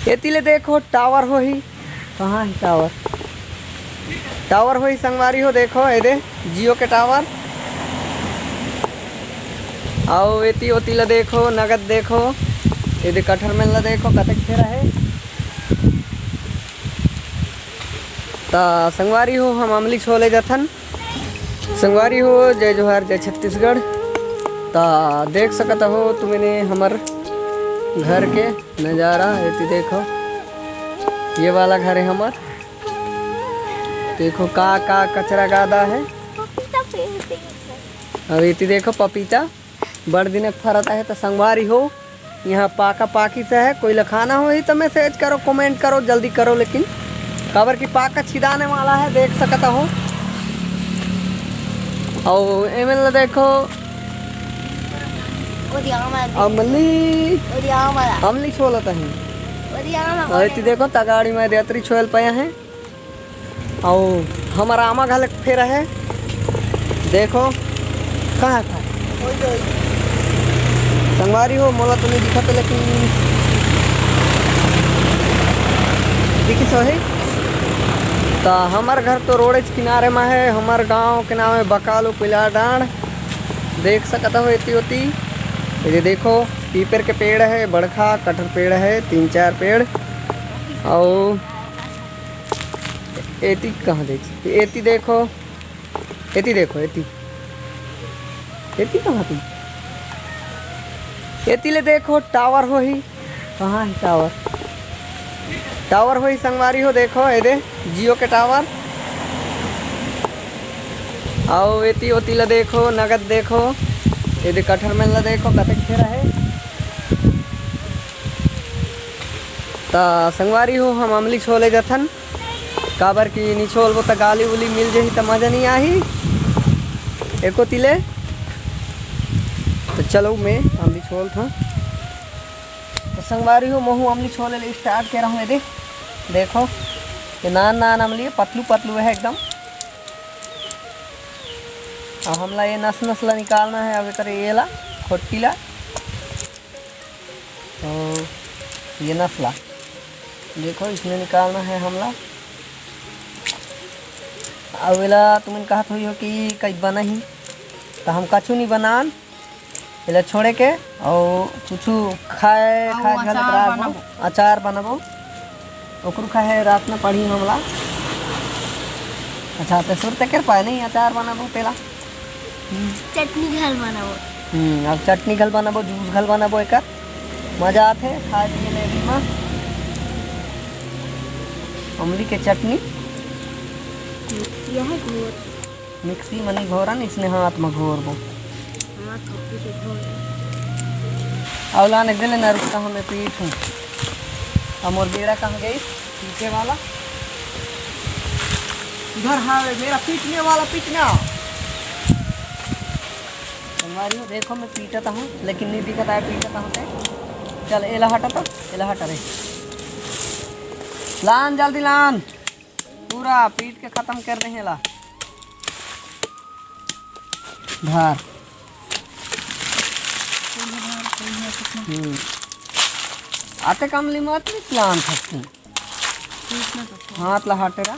एतिले देखो टावर हो ही कहाँ है टावर टावर हो ही संगवारी हो देखो ये दे जियो के टावर आओ एती ओती ला देखो नगद देखो ये दे कटहर में ला देखो कतक फेरा है ता संगवारी हो हम अमली छोले जथन संगवारी हो जय जोहार जय छत्तीसगढ़ ता देख सकता हो तुमने हमर घर के नज़ारा एती देखो ये वाला घर है हमार देखो का कचरा गादा है अब इति देखो पपीता बड़ दिन फरता है तो संगवारी हो यहाँ पाका पाकी से है कोई लखाना हो ही तो मैसेज करो कमेंट करो जल्दी करो लेकिन खबर की पाका छिदाने वाला है देख सकता हो और एमएल देखो अमली छोलता है इति देखो तगाड़ी में देतरी छोल पाया है और हमारा आमा घाल फेरा है देखो कहाँ था संगवारी हो मोला तो नहीं दिखा लेकिन दिखी सो है तो हमार घर तो रोड किनारे में है हमार गांव के नाम है बकालू पिला डांड देख सकता हो इतनी होती ये देखो पीपर के पेड़ है बड़खा कटहर पेड़ है 3-4 पेड़ और एती कहाँ देखी एती देखो एती देखो एती कहाँ थी एती ले देखो टावर हो ही कहाँ है टावर हो ही संगवारी हो देखो ये दे जियो के टावर आओ एती ओती ला देखो नगद देखो ये दे कटहर में ला देखो कतक फेरा है ता संगवारी हो हम अमली छोले जथन काबर की नहीं छोलबो तो गाली उली मिल जाही तो मजा नहीं आही एको तिले तो चलो मैं अमली छोल था तो संगवारी हो महू अमली छोले ले स्टार्ट कर रहा हूँ ये देखो ये नान अमली पतलू पतलू है एकदम अब हमला ये नस्ला निकालना है अब करे ये ला खोटी ला तो ये नस्ला देखो इसमें निकालना है हमला अब वेला तुमने कहा थोड़ी हो कि कई बना ही तो हम कछु नहीं बनान इला छोड़े के और कुछ खाए अचार बनाबो ओकरू खाए रात में पढ़ी हमला अच्छा तो सुरते कर पाए नहीं अचार बनाबो तेला चटनी घल बनाबो अब चटनी घल बनाबो जूस घल बनाबो एक मजा आते खाए पिए लेगी माँ अमली के चटनी मिक्सी मनी घोरन इसने हाथ में घोर बो अवलान एक दिन न रुकता हमें पीठ हूँ हम और बेड़ा कहाँ गई पीछे वाला उधर हाँ मेरा पीटने वाला पीटना संगवारी हो देखो मैं पीटता हूँ लेकिन नहीं दिखता है पीटता हूँ चल एला हटा रे लान जल्दी लान पूरा पीट के ख़त्म कर रहे हैं ला धार आते कमली मत लान सकती हाथ ला हटेरा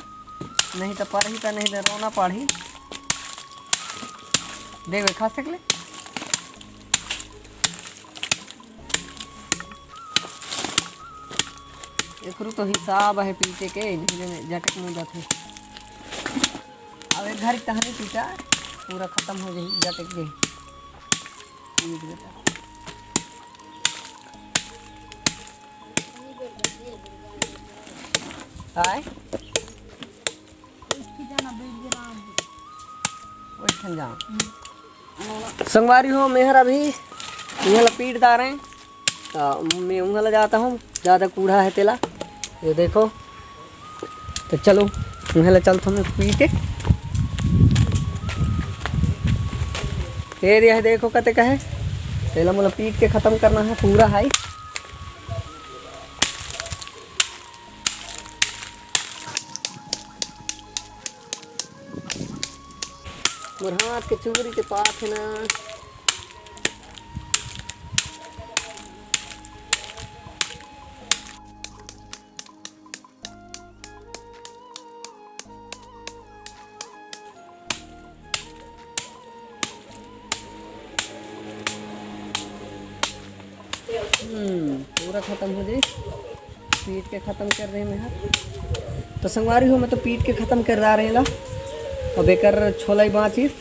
नहीं तो पढ़ी तो नहीं तो रोना पढ़ी देख खा सकले एकरू तो हिसाब है पीछे के झटक मुदत है अब एक घर कहानी पीटा पूरा खत्म हो गई झटक गई आए संगवारी हो मेहरा भी यहाँ लपीट दार हैं तो मैं उंगल जाता हूँ ज़्यादा कूड़ा है तेला ये देखो तो चलो उंगल चलता हूँ पी के फिर यह देखो कते का है तेला मोला पीट के ख़त्म करना है पूरा है मोर हाथ के चूरी के पास है ना पूरा ख़त्म हो जाए। पीट के ख़त्म कर रहे हैं मेहर। तो संगवारी हो मैं तो पीट के ख़त्म कर रहा रहे ला। अब एक छोला ही बाँचिस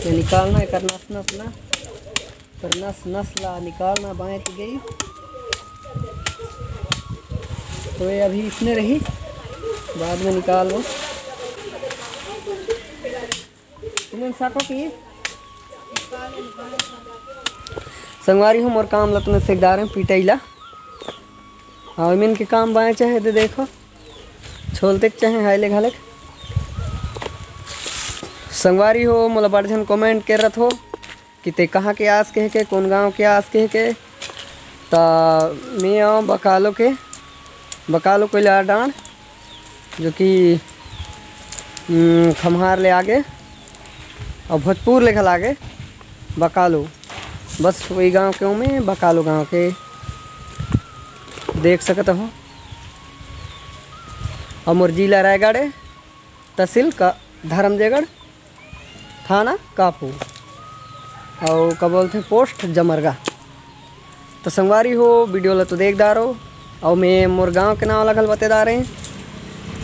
ये निकालना, एक नस नस ला पर नस नस ला निकालना बाँच गई। तो ये अभी इसमें रही, बाद में निकाल लो। तुम्हें साको की संगवारी हूँ मोर काम ला तुम्हें सेकदार हैं पीटैला। हाँ इमिन के काम बाएँ चाहे दे देखो छोलते चाहे हाईले घाले। संगवारी हो मोला बड़ झन कमेंट कर रहा हो कि ते कहाँ के आस के कौन गांव के आस के ता मैं आऊँ बकालो कोयला डांड जो कि खम्हार ले आगे और भोजपुर ले आगे बकालो, बस वही गांव के हूँ मैं, बकालो गांव के देख सकते हो। और मोर जिला रायगढ़ है, तहसील का धर्मजयगढ़, थाना कापू और क्या बोलते हैं पोस्ट जमरगा। तो संगवारी हो वीडियो ला तो देखदार हो और मैं मोर गांव के नाम लगल बतेदार हैं।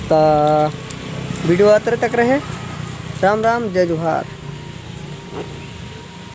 तो वीडियो अतरे तक रहे। राम राम जय जोहार।